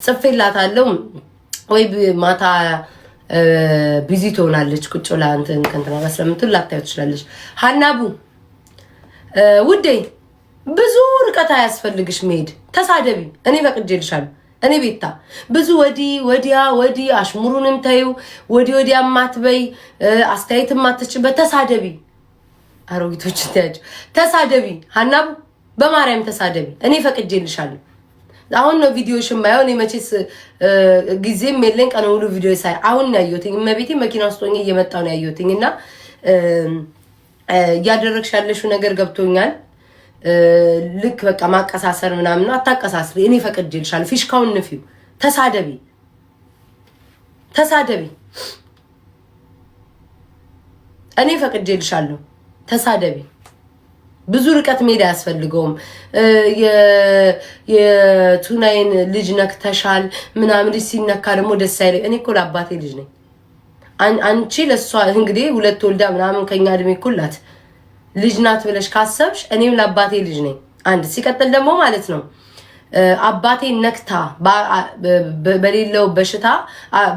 ጽፌላታለሁ ወይ ማታ ቢዚ ትሆናለች ቁጭ ብላ እንትን ከንተና ጋር ስለምትል ላታዩ ትችላለች። ሀናቡ ውዴ ብዙ ርቀት አያስፈልግሽ መሄድ ተሳደቢ፣ እኔ ፈቅጄልሻለሁ። እኔ ቤታ ብዙ ወዲ አሽሙሩንም ታዩ ወዲያ ማትበይ አስተያየትም ማትችበት ተሳደቢ። አሮጊቶች ታያችሁ ተሳደቢ። ሀናቡ በማርያም ተሳደቢ፣ እኔ ፈቅጄልሻለሁ። አሁን ነው ቪዲዮሽን ማየው። እኔ መቼስ ጊዜም የለኝ ቀን ሙሉ ቪዲዮ ሳይ አሁን ያየሁትኝ እመቤቴ መኪና ውስጥ ሆኜ እየመጣሁ ነው ያየሁትኝ እና ያደረግሽ ያለሽው ነገር ገብቶኛል። ልክ በቃ ማቀሳሰር ምናምን ነው። አታቀሳስሪ፣ እኔ ፈቅጄልሻለሁ። ፊሽካውን ንፊው፣ ተሳደቢ እኔ ፈቅጄልሻለሁ። ተሳደቢ። ብዙ ርቀት መሄድ አያስፈልገውም። የቱናይን ልጅ ነክተሻል ምናምን ልጅ ሲነካ ደግሞ ደስ አይለኝ። እኔ እኮ ለአባቴ ልጅ ነኝ። አንቺ ለሷ እንግዲህ ሁለት ወልዳ ምናምን ከኛ እድሜ ኩላት ልጅ ናት ብለሽ ካሰብሽ እኔም ለአባቴ ልጅ ነኝ። አንድ ሲቀጥል ደግሞ ማለት ነው አባቴ ነክታ በሌለው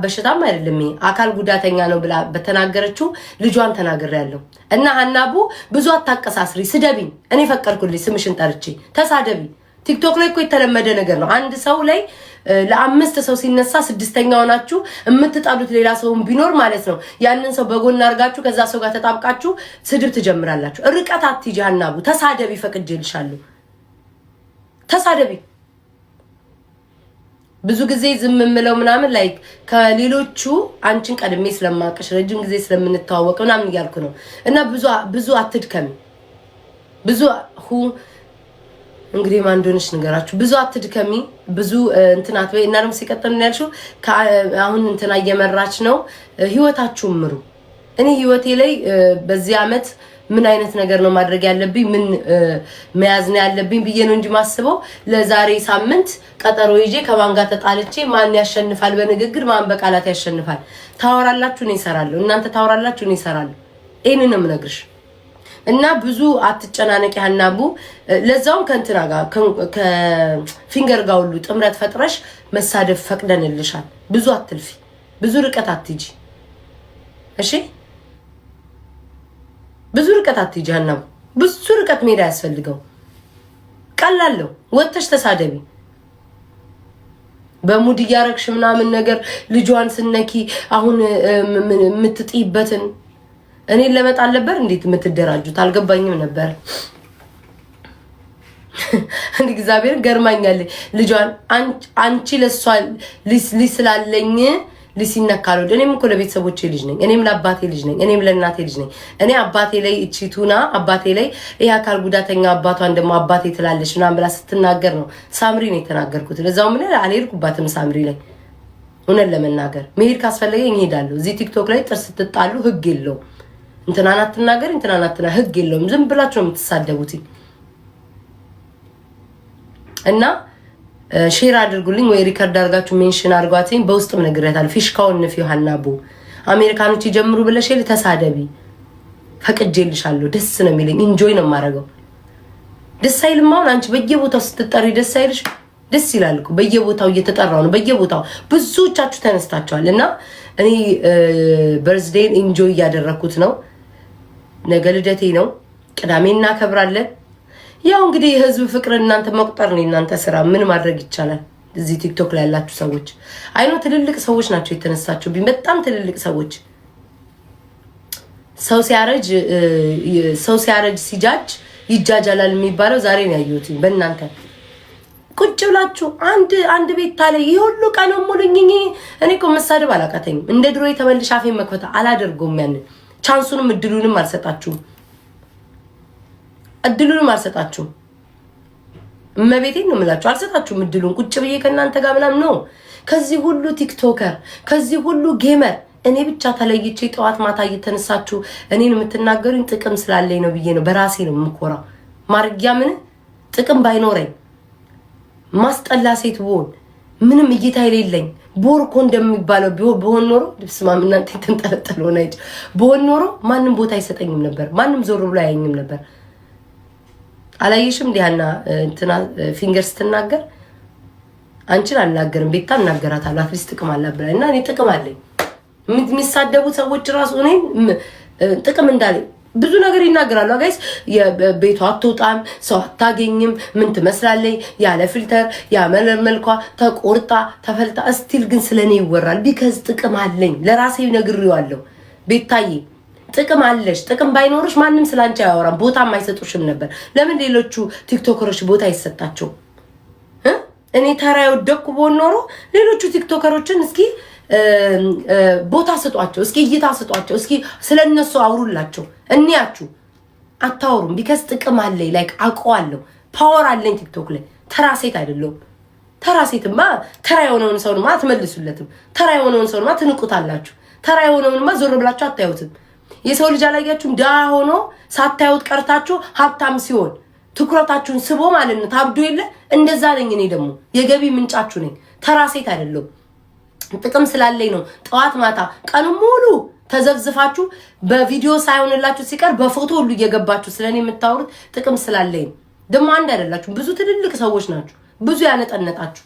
በሽታም አይደለም አካል ጉዳተኛ ነው ብላ በተናገረችው ልጇን ተናግሬያለሁ። እና ሀናቡ ብዙ አታቀሳስሪ፣ ስደቢኝ። እኔ ፈቀድኩልሽ ስምሽን ጠርቼ ተሳደቢ። ቲክቶክ ላይ እኮ የተለመደ ነገር ነው። አንድ ሰው ላይ ለአምስት ሰው ሲነሳ ስድስተኛው ናችሁ የምትጣሉት ሌላ ሰውን ቢኖር ማለት ነው። ያንን ሰው በጎን አድርጋችሁ ከዛ ሰው ጋር ተጣብቃችሁ ስድብ ትጀምራላችሁ። ርቀት አትሂጂ ሀናቡ፣ ተሳደቢ። ፈቅጄልሻለሁ፣ ተሳደቢ። ብዙ ጊዜ ዝም የምለው ምናምን ላይክ ከሌሎቹ አንቺን ቀድሜ ስለማቀሽ ረጅም ጊዜ ስለምንተዋወቅ ምናምን እያልኩ ነው። እና ብዙ አትድከሚ። ብዙ እንግዲህ ማን እንደሆነሽ ንገራችሁ። ብዙ አትድከሚ፣ ብዙ እንትናት ወይ እና ደግሞ ሲቀጥል ነው ያልሽው አሁን እንትና እየመራች ነው። ህይወታችሁን ምሩ። እኔ ህይወቴ ላይ በዚህ አመት ምን አይነት ነገር ነው ማድረግ ያለብኝ ምን መያዝ ነው ያለብኝ ብዬ ነው እንጂ ማስበው ለዛሬ ሳምንት ቀጠሮ ይዤ ከማን ጋር ተጣልቼ ማን ያሸንፋል በንግግር ማን በቃላት ያሸንፋል። ታወራላችሁ ነው ይሰራሉ፣ እናንተ ታወራላችሁ ነው ይሰራሉ። ይሄንንም ነግርሽ እና ብዙ አትጨናነቂ ሀናቡ። ለዛውም ከእንትና ጋር ከፊንገር ጋር ሁሉ ጥምረት ፈጥረሽ መሳደብ ፈቅደንልሻል። ብዙ አትልፊ፣ ብዙ ርቀት አትጂ። እሺ ብዙ ርቀት አትጂ ሀናቡ። ብዙ ርቀት መሄድ አያስፈልገው። ቀላለው ወጥተሽ ተሳደቢ። በሙድ እያረግሽ ምናምን ነገር ልጇን ስነኪ አሁን የምትጥይበትን እኔን ለመጣል ነበር እንዴት የምትደራጁት አልገባኝም ነበር። እንዴ እግዚአብሔር ገርማኛል። ልጇን አንቺ ለሷ ሊስላለኝ ሊሲነካለው እኔም እኮ ለቤተሰቦቼ ልጅ ነኝ። እኔም ለአባቴ ልጅ ነኝ። እኔም ለእናቴ ልጅ ነኝ። እኔ አባቴ ላይ እቺ ቱና አባቴ ላይ ይሄ አካል ጉዳተኛ አባቷን ደግሞ አባቴ ትላለች ምናምን ብላ ስትናገር ነው ሳምሪ ነው የተናገርኩት። ለዛው ምን አልሄድኩባትም ሳምሪ ላይ እውነት ለመናገር መሄድ ካስፈለገኝ እሄዳለሁ። እዚህ ቲክቶክ ላይ ጥርስ ስትጣሉ ህግ የለውም። እንትናን አትናገር እንትናን አትናገር ህግ የለውም። ዝም ብላችሁ ነው የምትሳደቡት። እና ሼር አድርጉልኝ ወይ ሪከርድ አድርጋችሁ ሜንሽን አድርጓትኝ በውስጥም ነግሬታለሁ። ፊሽካውን ንፊው ሀናቡ። አሜሪካኖች ይጀምሩ ብለሽ ተሳደቢ። ፈቅጄልሻለሁ። ደስ ነው የሚለኝ። ኢንጆይ ነው የማደርገው። ደስ አይልም? አሁን አንቺ በየቦታው ስትጠሪ ደስ አይልሽ? ደስ ይላል እኮ በየቦታው እየተጠራው ነው። በየቦታው ብዙዎቻችሁ ተነስታችኋል። እና እኔ በርዝዴን ኢንጆይ እያደረኩት ነው። ነገ ልደቴ ነው። ቅዳሜ እናከብራለን። ያው እንግዲህ የህዝብ ፍቅር እናንተ መቁጠር ነው እናንተ ስራ። ምን ማድረግ ይቻላል? እዚህ ቲክቶክ ላይ ያላችሁ ሰዎች አይኖ ትልልቅ ሰዎች ናቸው የተነሳችሁብኝ። በጣም ትልልቅ ሰዎች። ሰው ሲያረጅ ሲጃጅ ይጃጃላል የሚባለው ዛሬ ነው ያየሁት በእናንተ ቁጭ ብላችሁ አንድ ቤት ታለ ይሁሉ ቀን ሙሉኝ። እኔ እኮ መሳደብ አላቃተኝም። እንደ ድሮ የተመልሽ አፌን መክፈታ አላደርገውም። ያን ቻንሱንም እድሉንም አልሰጣችሁም። እመቤቴን ነው የምላችሁ። አልሰጣችሁም እድሉን። ቁጭ ብዬ ከእናንተ ጋር ምናምን ነው። ከዚህ ሁሉ ቲክቶከር ከዚህ ሁሉ ጌመር እኔ ብቻ ተለይቼ ጠዋት ማታ እየተነሳችሁ እኔን የምትናገሩኝ ጥቅም ስላለኝ ነው ብዬ ነው። በራሴ ነው የምኮራው። ማርጊያ ምን ጥቅም ባይኖረኝ ማስጠላ ሴት ብሆን ምንም እይታ የሌለኝ ቦርኮ እንደሚባለው ቢሆን ኖሮ ልብስማም እናንተ ተንጠለጠለ ሆነ አይደል? ቢሆን ኖሮ ማንም ቦታ አይሰጠኝም ነበር። ማንም ዞር ብሎ አያየኝም ነበር። አላየሽም ዲያና እንትና ፊንገር ስትናገር አንቺን አልናገርም፣ ቤታ እናገራታለሁ። አትሊስት ጥቅም አላብላ እና እኔ ጥቅም አለኝ። የሚሳደቡ ሰዎች ራሱ እኔን ጥቅም እንዳለኝ ብዙ ነገር ይናገራሉ። ጋይስ የቤቷ አትወጣም፣ ሰው አታገኝም፣ ምን ትመስላለች፣ ያለ ፊልተር ያመለመልኳ ተቆርጣ ተፈልጣ፣ እስቲል ግን ስለኔ ይወራል። ቢከዝ ጥቅም አለኝ። ለራሴ ነግሬዋለሁ። ቤታዬ ጥቅም አለሽ። ጥቅም ባይኖርሽ ማንም ስላንቺ አያወራም፣ ቦታም አይሰጡሽም ነበር። ለምን ሌሎቹ ቲክቶከሮች ቦታ አይሰጣቸው? እኔ ተራ የወደቅኩ ብሆን ኖሮ ሌሎቹ ቲክቶከሮችን እስኪ ቦታ ስጧቸው፣ እስኪ እይታ ስጧቸው፣ እስኪ ስለነሱ አውሩላቸው። እንያችሁ አታወሩም። ቢከስ ጥቅም አለኝ። ላይክ አውቀዋለሁ፣ ፓወር አለኝ ቲክቶክ ላይ። ተራ ሴት አይደለሁም። ተራ ሴትማ ተራ የሆነውን ሰውንማ አትመልሱለትም። ተራ የሆነውን ሰውንማ ትንቁታላችሁ። ተራ የሆነውንማ ዞር ብላችሁ አታዩትም። የሰው ልጅ አላያችሁም? ድሃ ሆኖ ሳታዩት ቀርታችሁ ሀብታም ሲሆን ትኩረታችሁን ስቦ ማለት ነው። ታብዶ የለ እንደዛ ነኝ እኔ። ደግሞ የገቢ ምንጫችሁ ነኝ። ተራ ሴት አይደለሁም። ጥቅም ስላለኝ ነው ጠዋት ማታ ቀኑ ሙሉ ተዘብዝፋችሁ በቪዲዮ ሳይሆንላችሁ ሲቀር በፎቶ ሁሉ እየገባችሁ ስለኔ የምታወሩት ጥቅም ስላለኝ ነው። ደግሞ አንድ አይደላችሁ፣ ብዙ ትልልቅ ሰዎች ናችሁ። ብዙ ያነጠነጣችሁ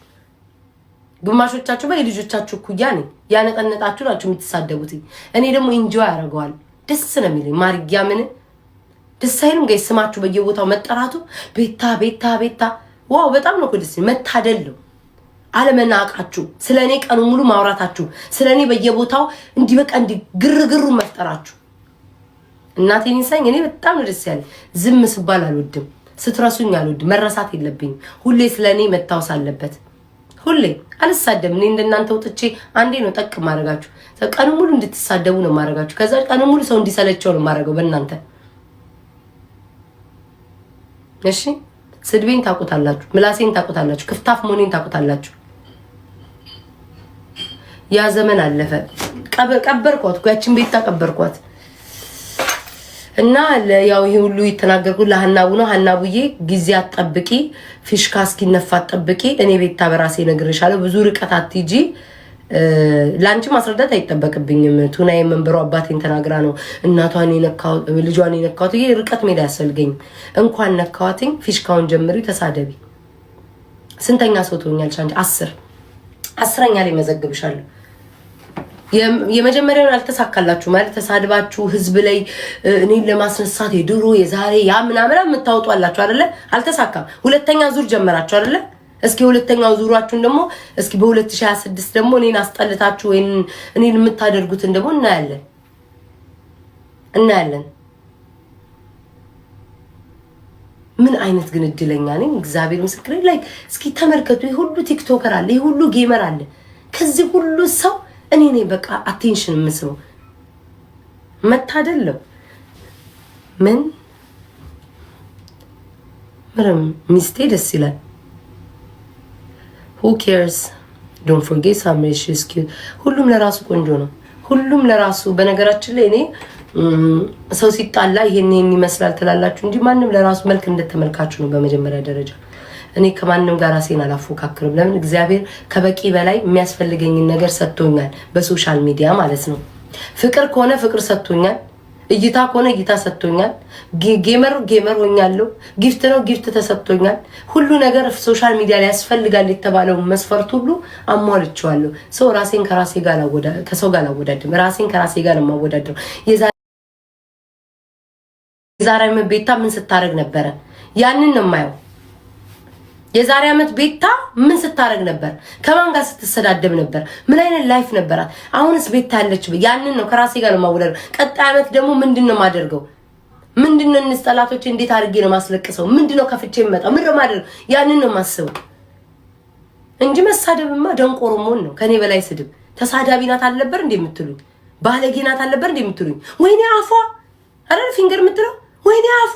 ግማሾቻችሁ በልጆቻችሁ ኩያ ነኝ ያነጠነጣችሁ ናችሁ የምትሳደቡት። እኔ ደግሞ ኢንጆይ ያደርገዋል። ደስ ነው የሚለኝ። ማርጊያ ምን ደስ አይልም? ጋይ ስማችሁ በየቦታው መጠራቱ ቤታ ቤታ ቤታ ዋው በጣም ነው ደስ መታደለው። አለመናቃችሁ ስለኔ ቀኑ ሙሉ ማውራታችሁ ስለኔ በየቦታው እንዲህ በቃ እንዲህ ግርግሩ መፍጠራችሁ እናቴን ይሰኝ። እኔ በጣም ነው ደስ ያለኝ። ዝም ስባል አልወድም፣ ስትረሱኝ አልወድም። መረሳት የለብኝም። ሁሌ ስለኔ መታወስ አለበት። ሁሌ አልሳደም። እኔ እንደናንተ ወጥቼ አንዴ ነው ጠቅ ማረጋችሁ። ቀኑ ሙሉ እንድትሳደቡ ነው ማረጋችሁ። ከዛ ቀኑ ሙሉ ሰው እንዲሰለቸው ነው ማረገው በእናንተ። እሺ ስድቤን ታቆታላችሁ፣ ምላሴን ታቆታላችሁ፣ ክፍታፍ መሆኔን ታቆታላችሁ። ያ ዘመን አለፈ። ቀበርኳት እኮ ያችን ቤታ ቀበርኳት። እና ያው ይሄ ሁሉ የተናገርኩት ለሐናቡ ነው። ሐናቡዬ ጊዜ አትጠብቂ፣ ፊሽካ እስኪነፋ አትጠብቂ። እኔ ቤታ በራሴ ነግርሻለሁ። ብዙ ርቀት አትጂ። ላንቺ ማስረዳት አይጠበቅብኝም። ቱናዬ መንበሩ አባቴን ተናግራ ነው እናቷን የነካው ልጇን የነካው። ይሄ ርቀት ሜዳ ያስፈልገኝ። እንኳን ነካዋትኝ ፊሽካውን ጀምሪ፣ ተሳደቢ። ስንተኛ ሰው ትሆኛለሽ አንቺ? 10ኛ ላይ መዘግብሻለሁ። የመጀመሪያውን አልተሳካላችሁ ማለት ተሳድባችሁ ህዝብ ላይ እኔን ለማስነሳት የድሮ የዛሬ ያ ምናምን የምታወጡ አላችሁ አይደለ? አልተሳካም። ሁለተኛ ዙር ጀመራችሁ አይደለ? እስኪ ሁለተኛው ዙራችሁን ደግሞ እስኪ በ2026 ደግሞ እኔን አስጠልታችሁ ወይ እኔን የምታደርጉትን ደግሞ እናያለን። ምን አይነት ግን እድለኛ ነኝ። እግዚአብሔር ምስክሬ። ላይ እስኪ ተመልከቱ። ይሄ ሁሉ ቲክቶከር አለ፣ ይሄ ሁሉ ጌመር አለ። ከዚህ ሁሉ ሰው እኔ ነኝ በቃ አቴንሽን የምስበው። መታደለው ምን ምንም ሚስቴ ደስ ይላል። who cares don't forget some issues. ሁሉም ለራሱ ቆንጆ ነው። ሁሉም ለራሱ። በነገራችን ላይ እኔ ሰው ሲጣላ ይሄን ይመስላል ትላላችሁ እንጂ ማንም ለራሱ መልክ እንደተመልካችሁ ነው። በመጀመሪያ ደረጃ እኔ ከማንም ጋር ራሴን አላፎካክርም። ለምን? እግዚአብሔር ከበቂ በላይ የሚያስፈልገኝን ነገር ሰጥቶኛል። በሶሻል ሚዲያ ማለት ነው። ፍቅር ከሆነ ፍቅር ሰጥቶኛል። እይታ ከሆነ እይታ ሰጥቶኛል። ጌመር ሆኛለሁ። ጊፍት ነው ጊፍት ተሰጥቶኛል። ሁሉ ነገር ሶሻል ሚዲያ ላይ ያስፈልጋል የተባለው መስፈርት ሁሉ አሟልቼዋለሁ። ሰው ራሴን ከራሴ ጋር ከሰው ጋር አላወዳድርም። ራሴን ከራሴ ጋር ነው የማወዳድረው። የዛሬ ዓመት ቤታ ምን ስታረግ ነበረ? ያንን ነው የማየው። የዛሬ ዓመት ቤታ ምን ስታረግ ነበር? ከማን ጋር ስትሰዳደብ ነበር? ምን አይነት ላይፍ ነበራት? አሁንስ ቤታ ያለች ያንን ነው ከራሴ ጋር ነው የማወዳድረው። ቀጣይ ዓመት ደግሞ ምንድነው ማደርገው? ምንድነው እንስጠላቶች እንዴት አድርጌ ነው ማስለቅሰው? ምንድነው ከፍቼ መጣ? ምን ማደርገው? ያንን ነው ማስበው እንጂ መሳደብማ ደንቆሮሞን ነው። ከኔ በላይ ስድብ ተሳዳቢ ናት አልነበር እንደምትሉኝ? ባለጌ ናት አልነበር እንደምትሉኝ? ወይኔ አፏ አይደል ፊንገር የምትለው? ወይኔ አፏ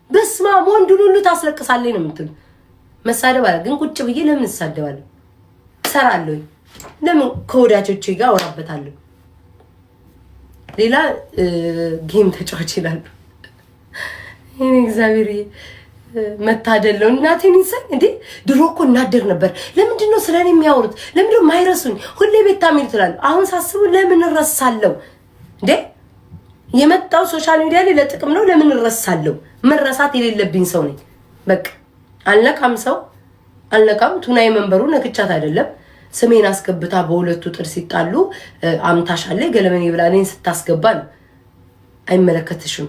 በስማ ወንዱን ሁሉ ታስለቅሳለኝ ነው የምትሉኝ? መሳደብ አለ ግን ቁጭ ብዬ ለምን እሳደባለሁ? እሰራለሁ። ለምን ከወዳጆቼ ጋር አወራበታለሁ። ሌላ ጌም ተጫዋች ይላሉ። እኔ እግዚአብሔር መታደለው እናቴን ይሰኝ እንዴ። ድሮ እኮ እናደር ነበር። ለምንድን ነው ስለኔ የሚያወሩት? ለምንድን ነው ማይረሱኝ? ሁሌ ቤታ ሚል ትላሉ። አሁን ሳስቡ ለምን እረሳለሁ እንዴ? የመጣው ሶሻል ሚዲያ ላይ ለጥቅም ነው። ለምን እረሳለሁ? መረሳት የሌለብኝ ሰው ነኝ። በቃ አልነካም፣ ሰው አልነካም። ቱናዬ መንበሩ ነክቻት አይደለም። ስሜን አስገብታ በሁለቱ ጥርስ ሲጣሉ አምታሻለ ገለመኔ ብላ እኔን ስታስገባ ነው አይመለከትሽም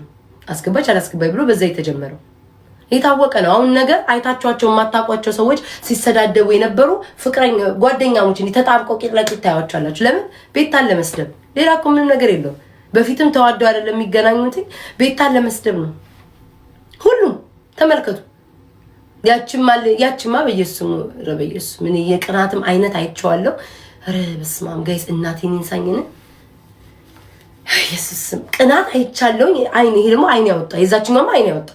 አስገባች አላስገባይ ብሎ በዛ የተጀመረው የታወቀ ነው። አሁን ነገር አይታችኋቸው የማታውቋቸው ሰዎች ሲሰዳደቡ የነበሩ ፍቅረኛ ጓደኛሞች እንዲህ ተጣብቀው ቂጥ ለቂጥ ታያዋቸዋላችሁ። ለምን? ቤታን ለመስደብ። ሌላ እኮ ምንም ነገር የለውም። በፊትም ተዋደው አይደለም የሚገናኙት፣ ቤታን ለመስደብ ነው። ሁሉም ተመልከቱ። ያችማ በኢየሱስ ምን የቅናትም አይነት አይቼዋለሁ። ኧረ በስመ አብ ጋይስ እናቴን ይንሳኝን ኢየሱስም ቅናት አይቻለሁ። አይኔ ይሄ ደግሞ አይኔ ያወጣ የዛችኛውም አይኔ ያወጣ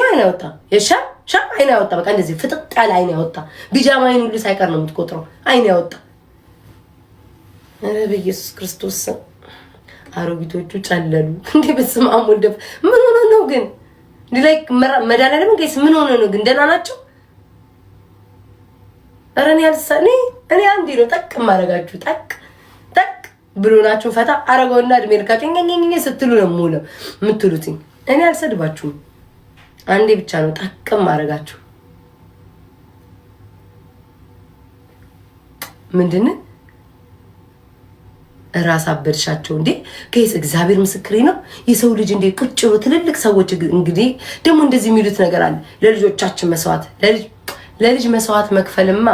አይኔ ያወጣ ሻ አይኔ ያወጣ በቃ እንደዚህ ፍጥጥ ያለ አይኔ ያወጣ ቢጃማዬን ሁሉ ሳይቀር ነው የምትቆጥረው። አይኔ ያወጣ ኧረ በኢየሱስ ክርስቶስ አሮጊቶቹ ጨለሉ እንዴ! በስመ አብ ወልድ ምን ሆነ ነው ግን ላይክ መድኃኒዓለም ጋይስ ምን ሆነ ነው ግን? ደህና ናቸው? ኧረ እኔ አንዴ ነው ጠቅ ማረጋችሁ ጠቅ ብሎ ናቸው ፈታ አረጋውና እድሜ ልካችሁ ኘኘኘ ስትሉ ነው ሙሉ የምትሉት። እኔ አልሰድባችሁም፣ አንዴ ብቻ ነው ጠቅ ማረጋችሁ። ምንድን ራስ አበድሻቸው እንዴ ከይስ እግዚአብሔር ምስክሬ ነው። የሰው ልጅ እንዴ ቁጭ ብሎ ትልልቅ ሰዎች እንግዲህ ደግሞ እንደዚህ የሚሉት ነገር አለ። ለልጆቻችን መስዋዕት ለልጅ መስዋዕት መክፈልማ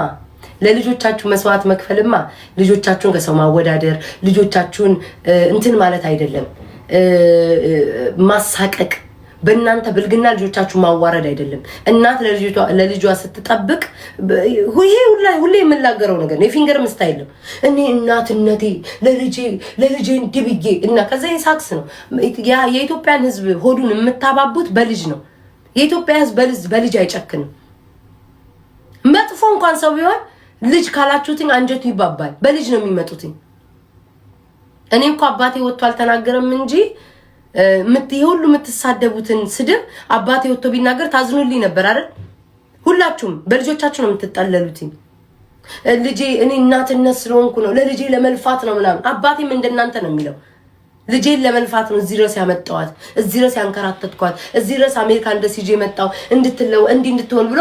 ለልጆቻችሁ መስዋዕት መክፈልማ ልጆቻችሁን ከሰው ማወዳደር ልጆቻችሁን እንትን ማለት አይደለም፣ ማሳቀቅ በእናንተ ብልግና ልጆቻችሁ ማዋረድ አይደለም። እናት ለልጇ ስትጠብቅ ሁሌ የምላገረው ነገር ነው። የፊንገር ምስታይል ነው። እኔ እናትነቴ ለልጄ እንዲብዬ እና ከዛ ሳክስ ነው። የኢትዮጵያን ሕዝብ ሆዱን የምታባቡት በልጅ ነው። የኢትዮጵያ ሕዝብ በልጅ አይጨክንም። መጥፎ እንኳን ሰው ቢሆን ልጅ ካላችሁትኝ አንጀቱ ይባባል። በልጅ ነው የሚመጡትኝ። እኔ እንኳ አባቴ ወጥቶ አልተናገረም እንጂ ሁሉ የምትሳደቡትን ስድብ አባቴ ወጥቶ ቢናገር ታዝኑልኝ ነበር አይደል? ሁላችሁም በልጆቻችሁ ነው የምትጠለሉትኝ። ልጄ እኔ እናትነት ስለሆንኩ ነው ለልጄ ለመልፋት ነው ምናምን። አባቴም እንደናንተ ነው የሚለው። ልጄን ለመልፋት ነው እዚህ ድረስ ያመጣዋት፣ እዚህ ድረስ ያንከራተትኳት፣ እዚህ ድረስ አሜሪካ እንደስ ይዤ መጣው እንድትሆን ብሎ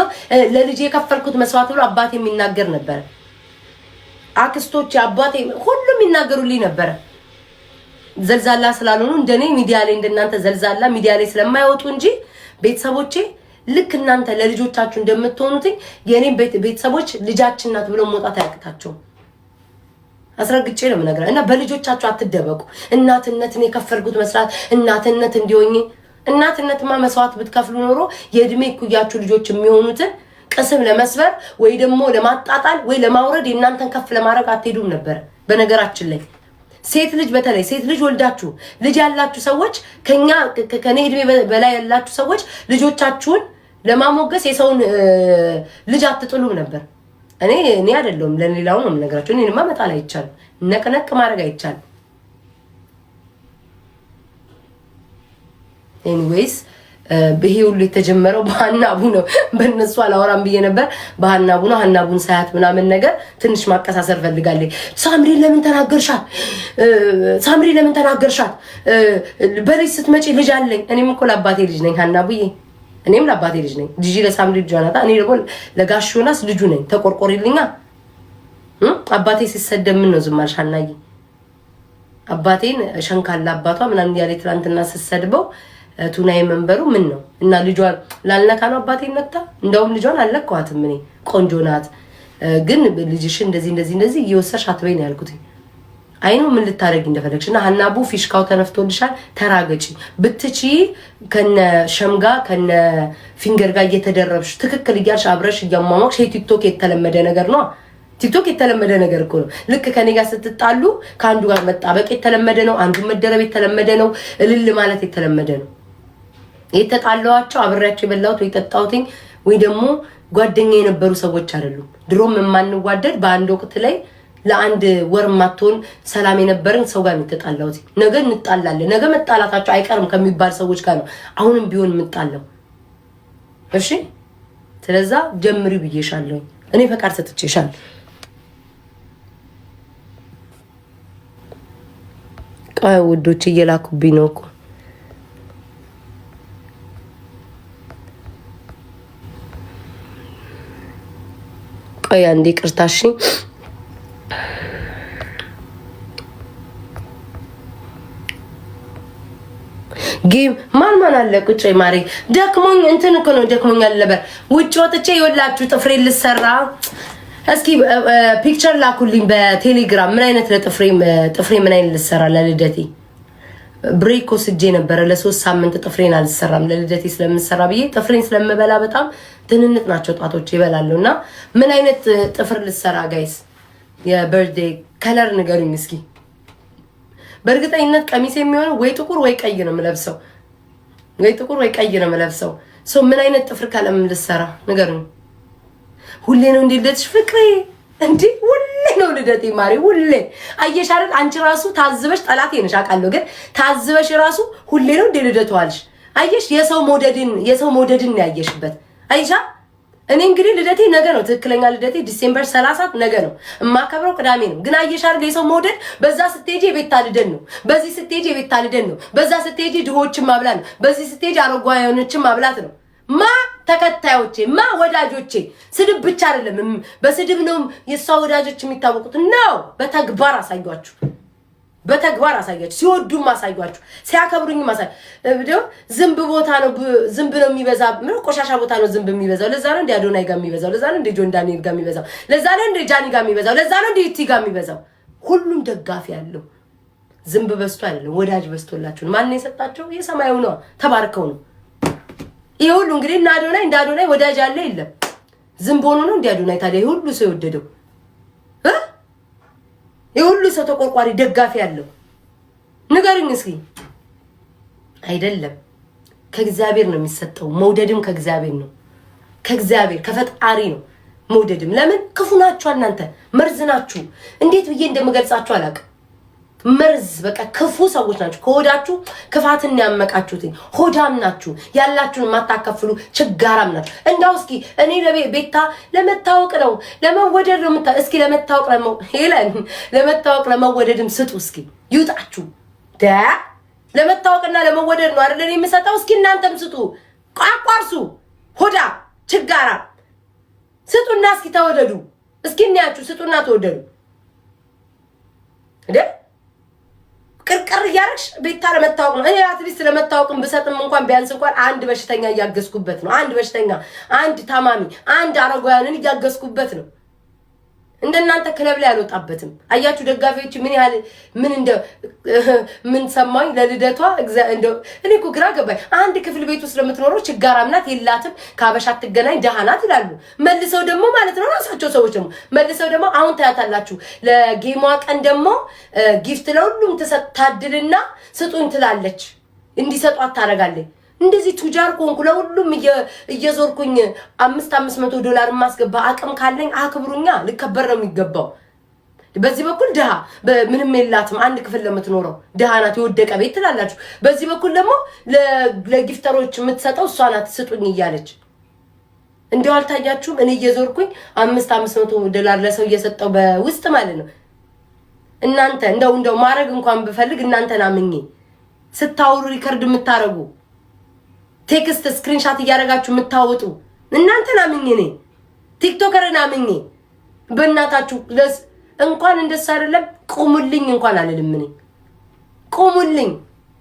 ለልጄ የከፈልኩት መስዋዕት ብሎ አባቴ የሚናገር ነበር። አክስቶች አባቴ ሁሉም ይናገሩልኝ ነበር። ዘልዛላ ስላልሆኑ እንደኔ ሚዲያ ላይ እንደናንተ ዘልዛላ ሚዲያ ላይ ስለማይወጡ እንጂ ቤተሰቦቼ ልክ እናንተ ለልጆቻችሁ እንደምትሆኑት የኔ ቤተሰቦች ልጃችን ናት ብሎ መውጣት አያቅታቸው። አስረግጬ ነው የምነግርህ። እና በልጆቻችሁ አትደበቁ። እናትነትን የከፈልኩት መስራት እናትነት እንዲሆኝ እናትነትማ መስዋዕት ብትከፍሉ ኖሮ የእድሜ እኩያችሁ ልጆች የሚሆኑትን ቅስም ለመስበር ወይ ደግሞ ለማጣጣል ወይ ለማውረድ የእናንተን ከፍ ለማድረግ አትሄዱም ነበር። በነገራችን ላይ ሴት ልጅ በተለይ ሴት ልጅ ወልዳችሁ ልጅ ያላችሁ ሰዎች ከኔ እድሜ በላይ ያላችሁ ሰዎች ልጆቻችሁን ለማሞገስ የሰውን ልጅ አትጥሉም ነበር። እኔ አይደለም ለሌላው ነው የምነግራችሁ። እኔንማ መጣል አይቻልም፣ ነቅነቅ ማድረግ አይቻልም። ኤኒዌይስ ይሄ ሁሉ የተጀመረው በሀናቡ ነው። በእነሱ አላወራም ብዬ ነበር። በሀናቡ ነው። ሀናቡን ሳያት ምናምን ነገር ትንሽ ማቀሳሰር ፈልጋለች። ሳምሪ ለምን ተናገርሻት? በልጅ ስትመጪ ልጅ አለኝ። እኔም እኮ ለአባቴ ልጅ ነኝ ሀናቡዬ። እኔም ለአባቴ ልጅ ነኝ። ጂጂ ለሳምሪ ልጅ ናታ። እኔ ደግሞ ለጋሽ ዮናስ ልጁ ነኝ። ተቆርቆሪልኛ። አባቴ ሲሰደብ ምን ነው ዝም አልሽ ሀናዬ? አባቴን ሸንካላ አባቷ ምናምን ያለ ትናንትና ስትሰድበው ቱናዬ መንበሩ ምን ነው እና ልጇን ላልነካ ነው አባቴ ነክታ። እንደውም ልጇን አልነካዋትም። እኔ ቆንጆ ናት፣ ግን ልጅሽ እንደዚህ እየወሰድሽ አትበይ ነው ያልኩት። አይኑ ምን ልታረጊ እንደፈለግሽ እና ሀናቡ ፊሽካው ተነፍቶልሻል። ተራገጪ ብትቺ ከነ ሸምጋ ከነ ፊንገር ጋር እየተደረብሽ ትክክል እያልሽ አብረሽ እያሟሟቅሽ ቲክቶክ የተለመደ ነገር ነው። ቲክቶክ የተለመደ ነገር እኮ ነው። ልክ ከኔ ጋር ስትጣሉ ከአንዱ ጋር መጣበቅ የተለመደ ነው። አንዱ መደረብ የተለመደ ነው። እልል ማለት የተለመደ ነው። የተጣላዋቸው አብሬያቸው የበላሁት ወይ ጠጣሁትኝ ወይ ደግሞ ጓደኛ የነበሩ ሰዎች አይደሉም። ድሮም የማንዋደድ በአንድ ወቅት ላይ ለአንድ ወር ማትሆን ሰላም የነበረን ሰው ጋር የተጣላሁት። ነገ እንጣላለን፣ ነገ መጣላታቸው አይቀርም ከሚባል ሰዎች ጋር ነው አሁንም ቢሆን የምጣለው። እሺ ስለዛ ጀምሪ ብዬሻለሁ። እኔ ፈቃድ ሰጥቼሻለሁ። ውዶች እየላኩብኝ ነው እኮ ቆይ አንዴ ቅርታሽ ጌም ማን አለ ቁጭ ማሪ ደክሞኝ እንትን እኮ ነው ደክሞኝ አለበር ውጭ ወጥቼ ይወላችሁ ጥፍሬ ልሰራ እስኪ ፒክቸር ላኩልኝ በቴሌግራም ምን አይነት ጥፍሬ ምን አይነት ልሰራ ለልደቴ ብሬኮ ስጄ ነበር ለ3 ሳምንት ጥፍሬን አልሰራም ለልደቴ ስለምሰራ ብዬ ጥፍሬን ስለምበላ በጣም ትንንጥ ናቸው ጣቶች ይበላሉና ምን አይነት ጥፍር ልሰራ ጋይስ የበርዝዴይ ከለር ንገሩኝ እስኪ በእርግጠኝነት ቀሚስ የሚሆነው ወይ ጥቁር ወይ ቀይ ነው የምለብሰው ወይ ጥቁር ወይ ቀይ ነው የምለብሰው ሶ ምን አይነት ጥፍር ቀለም ልሰራ ንገሩኝ ሁሌ ነው እንዴልደትሽ ፍቅሬ እንዴ ሁሌ ነው ልደቴ ማሪ ሁሌ አየሽ አይደል አንቺ ራሱ ታዝበሽ ጠላቴ ነሽ አውቃለሁ ግን ታዝበሽ ራሱ ሁሌ ነው እንዴ ልደቱ አልሽ አየሽ የሰው ሞደድን ያየሽበት አይሻ እኔ እንግዲህ ልደቴ ነገ ነው ትክክለኛ ልደቴ ዲሴምበር 30 ነገ ነው እማከብረው ቅዳሜ ነው ግን አየሽ አይደል የሰው ሞደድ በዛ ስትሄጂ የቤታ ልደት ነው በዚህ ስትሄጂ የቤታ ልደት ነው በዛ ስትሄጂ ድሆችን ማብላት ነው በዚህ ስትሄጂ አረጋውያኖችን ማብላት ነው ማ ተከታዮቼ ማ ወዳጆቼ ስድብ ብቻ አይደለም በስድብ ነው የሷ ወዳጆች የሚታወቁት ነው በተግባር አሳያችሁ ሲወዱም አሳያችሁ ሲያከብሩኝ ማሳያችሁ ዝምብ ቦታ ነው ዝምብ ነው የሚበዛ ምን ቆሻሻ ቦታ ነው ዝምብ የሚበዛው ለዛ ነው እንደ አዶናይ ጋር የሚበዛው ለዛ ነው እንደ ጆን ዳንኤል ጋር የሚበዛው ለዛ ነው እንደ ጃኒ ጋር የሚበዛው ለዛ ነው እንደ ቲ ጋር የሚበዛው ሁሉም ደጋፊ ያለው ዝምብ በስቶ አይደለም ወዳጅ በስቶላችሁ ማን ነው የሰጣቸው የሰማዩ ነው ተባርከው ነው ይሄ ሁሉ እንግዲህ እና አዶናይ ወዳጅ አለ የለም ዝምብ ሆኖ ነው እንደ አዶናይ ታዲያ ሁሉ ሰው የወደደው የሁሉ ሰው ተቆርቋሪ ደጋፊ ያለው ንገሩኝ እስኪ አይደለም ከእግዚአብሔር ነው የሚሰጠው መውደድም ከእግዚአብሔር ነው ከእግዚአብሔር ከፈጣሪ ነው መውደድም ለምን ክፉ ናችሁ እናንተ መርዝ ናችሁ እንዴት ብዬ እንደምገልጻችሁ አላውቅም መርዝ በቃ ክፉ ሰዎች ናችሁ ከሆዳችሁ ክፋትን ያመቃችሁት ሆዳም ናችሁ ያላችሁን ማታከፍሉ ችጋራም ናችሁ እንዳው እስኪ እኔ ለቤታ ለመታወቅ ነው ለመወደድ ነው እስኪ ለመታወቅ ነው ሄለን ለመታወቅ ለመወደድም ስጡ እስኪ ይውጣችሁ ለመታወቅና ለመወደድ ነው አይደል እኔ የምሰጠው እስኪ እናንተም ስጡ ቋቋርሱ ሆዳ ችጋራ ስጡና እስኪ ተወደዱ እስኪ እናያችሁ ስጡና ተወደዱ ቅርቅር ያርክሽ ቤታ ለመታወቅ ነው እኔ አትሊስት ለመታወቅም በሰጥም እንኳን ቢያንስ እንኳን አንድ በሽተኛ ያገስኩበት ነው አንድ በሽተኛ አንድ ታማሚ አንድ አረጋውያንን ያገስኩበት ነው እንደናንተ ክለብ ላይ አልወጣበትም አያችሁ ደጋፊዎች ምን ያህል ምን ሰማኝ ለልደቷ እንደው እኔ እኮ ግራ ገባኝ አንድ ክፍል ቤት ውስጥ ለምትኖረው ችጋራምናት የላትም ካበሻ ትገናኝ ደሃናት ይላሉ መልሰው ደግሞ ማለት ነው ራሳቸው ሰዎች ደግሞ መልሰው ደግሞ አሁን ታያታላችሁ ለጌሟ ቀን ደግሞ ጊፍት ለሁሉም ተሰጣድልና ስጡኝ ትላለች እንዲሰጧት ታረጋለች እንደዚህ ቱጃር ኮንኩ ለሁሉም እየዞርኩኝ $500 ማስገባ አቅም ካለኝ አክብሩኛ ልከበር ነው የሚገባው በዚህ በኩል ደሃ ምንም የላትም አንድ ክፍል ለምትኖረው ደሃናት የወደቀ ቤት ትላላችሁ በዚህ በኩል ደግሞ ለጊፍተሮች የምትሰጠው እሷ ናት ስጡኝ እያለች እንደው አልታያችሁም እኔ እየዞርኩኝ $500 ለሰው እየሰጠው በውስጥ ማለት ነው እናንተ እንደው ማረግ እንኳን ብፈልግ እናንተና ምኝ ስታውሩ ሪከርድ የምታረጉ ቴክስት ስክሪንሻት እያደረጋችሁ የምታወጡ እናንተና ምኝ ነኝ ቲክቶከርና ምኝ በእናታችሁ እንኳን እንደዛ አይደለም ቁሙልኝ እንኳን አልልም ነኝ ቁሙልኝ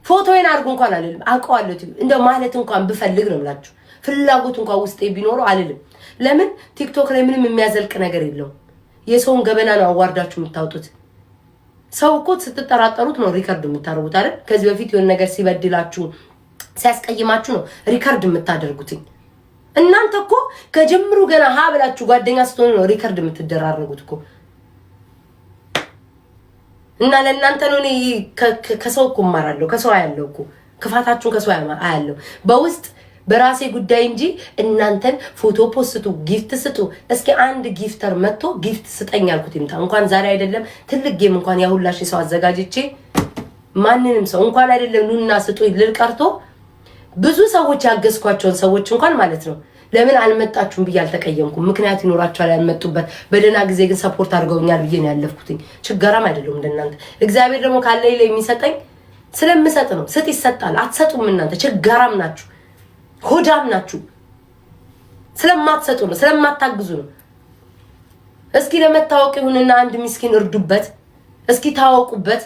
ፎቶዬን አድርጉ እንኳን አልልም አውቀዋለሁ እንደው ማለት እንኳን ብፈልግ ነው ብላችሁ ፍላጎት እንኳን ውስጤ ቢኖረው አልልም ለምን ቲክቶክ ላይ ምንም የሚያዘልቅ ነገር የለውም የሰውን ገበና ነው አዋርዳችሁ የምታወጡት ሰው እኮ ስትጠራጠሩት ነው ሪከርድ የምታደርጉት አይደል ከዚህ በፊት የሆነ ነገር ሲበድላችሁ ሲያስቀይማችሁ ነው ሪከርድ የምታደርጉት እናንተ እኮ ከጀምሩ ገና ሀ ብላችሁ ጓደኛ ስትሆኑ ነው ሪከርድ የምትደራረጉት እኮ እና ለእናንተ ነው እኔ ከሰው እኮ ማራለሁ ከሰው አያለው እኮ ክፋታችሁን ከሰው አያለው በውስጥ በራሴ ጉዳይ እንጂ እናንተን ፎቶ ፖስቱ ጊፍት ስጡ እስኪ አንድ ጊፍተር መጥቶ ጊፍት ስጠኝ አልኩት ይምጣ እንኳን ዛሬ አይደለም ትልቅ ጌም እንኳን ያሁላሽ ሰው አዘጋጅቼ ማንንም ሰው እንኳን አይደለም ኑና ስጡ ይልል ቀርቶ ብዙ ሰዎች ያገዝኳቸውን ሰዎች እንኳን ማለት ነው ለምን አልመጣችሁም ብዬ አልተቀየምኩም ምክንያት ይኖራችኋል ያልመጡበት በደና ጊዜ ግን ሰፖርት አድርገውኛል ብዬ ነው ያለፍኩት ችጋራም አይደለም እንደናንተ እግዚአብሔር ደግሞ ካለይ ላይ የሚሰጠኝ ስለምሰጥ ነው ስጥ ይሰጣል አትሰጡም እናንተ ችጋራም ናችሁ ሆዳም ናችሁ ስለማትሰጡ ነው ስለማታግዙ ነው እስኪ ለመታወቅ ይሁንና አንድ ምስኪን እርዱበት። እስኪ ታወቁበት።